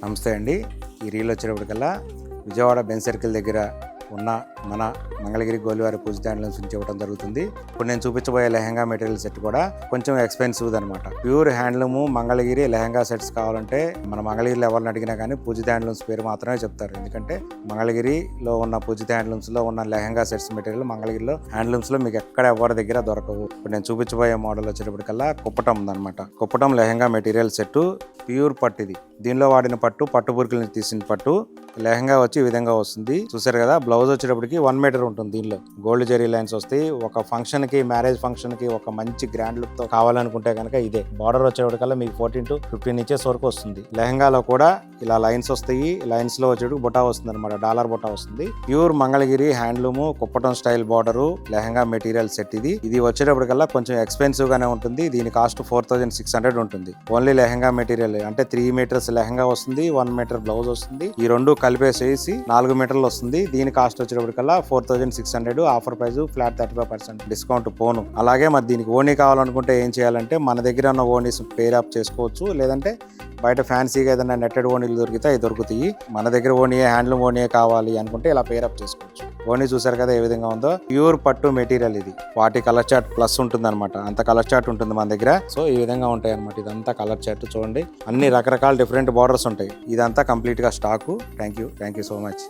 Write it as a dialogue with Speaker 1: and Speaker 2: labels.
Speaker 1: నమస్తే అండి. ఈ రీల్ వచ్చేటప్పటికల్లా విజయవాడ బెంజ్ సర్కిల్ దగ్గర ఉన్న మన మంగళగిరి గోలివారి పూజ హ్యాండ్లూమ్స్ నుంచి ఇవ్వడం జరుగుతుంది. ఇప్పుడు నేను చూపించబోయే లెహంగా మెటీరియల్ సెట్ కూడా కొంచెం ఎక్స్పెన్సివ్ అనమాట. Pure handloom Mangalagiri lehenga sets కావాలంటే మన మంగళగిరిలో ఎవరిని అడిగినా కానీ పూజిత హ్యాండ్లూమ్స్ పేరు మాత్రమే చెప్తారు. ఎందుకంటే మంగళగిరిలో ఉన్న పూజిత హ్యాండ్లూమ్స్ లో ఉన్న లెహంగా సెట్స్ మెటీరియల్ మంగళగిరిలో హ్యాండ్లూమ్స్ లో మీకు ఎక్కడ ఎవరి దగ్గర దొరకవు. ఇప్పుడు నేను చూపించబోయే మోడల్ వచ్చేటప్పటికల్లా కుప్పటం ఉందన్నమాట. Kuppadam lehenga material set pure పట్టు. ఇది దీనిలో వాడిన పట్టు బుర్కల్ని తీసిన పట్టు లెహంగా వచ్చి ఈ విధంగా వస్తుంది. చూసారు కదా, బ్లౌజ్ వచ్చేటప్పటికి 1 మీటర్ ఉంటుంది. దీనిలో గోల్డ్ జెరీ లైన్స్ వస్తాయి. ఒక ఫంక్షన్ కి, మ్యారేజ్ ఫంక్షన్ కి ఒక మంచి గ్రాండ్ లుక్ తో కావాలనుకుంటే కనుక ఇదే. బార్డర్ వచ్చేటప్పటికల్లా మీకు 14 to 15 ఇంచెస్ వరకు వస్తుంది. లెహంగాలో కూడా ఇలా లైన్స్ వస్తాయి. లైన్స్ లో వచ్చేటప్పుడు బుటా వస్తుంది అనమాట, డాలర్ బుటా వస్తుంది. Pure Mangalagiri handloom Kuppadam style border lehenga material set. ఇది వచ్చేటప్పటికల్లా కొంచెం ఎక్స్పెన్సివ్ గానే ఉంటుంది. దీని కాస్ట్ 4600 ఉంటుంది. ఓన్లీ లెహంగా మెటీరియల్ అంటే 3 మీటర్స్ లెహంగా వస్తుంది, 1 మీటర్ బ్లౌజ్ వస్తుంది. ఈ రెండు కలిపేసేసి 4 మీటర్లు వస్తుంది. దీని కాస్ట్ వచ్చేటప్పటికల్లా 4600. ఆఫర్ ప్రైస్ ఫ్లాట్ 35% డిస్కౌంట్ పోను. అలాగే మరి దీనికి ఓనీ కావాలనుకుంటే ఏం చేయాలంటే మన దగ్గర ఉన్న ఓనీస్ పేర్ అప్ చేసుకోవచ్చు. లేదంటే బయట ఫ్యాన్సీగా ఏదైనా నెట్టెడ్ ఓనీలు దొరికితే అవి దొరుకుతాయి. మన దగ్గర ఓనీయే, హ్యాండ్లూమ్ ఓనీయే కావాలి అనుకుంటే ఇలా పేర్ అప్ చేసుకోవచ్చు. ఓనీ చూసారు కదా ఏ విధంగా ఉందో. ప్యూర్ పట్టు మెటీరియల్ ఇది. వాటి కలర్ చార్ట్ ప్లస్ ఉంటుంది అనమాట. అంత కలర్ చార్ట్ ఉంటుంది మన దగ్గర. సో ఈ విధంగా ఉంటాయి అనమాట. ఇదంతా కలర్ చార్ట్ చూడండి. అన్ని రకరకాల డిఫరెంట్ బార్డర్స్ ఉంటాయి. ఇదంతా కంప్లీట్ గా stock. Thank you so much.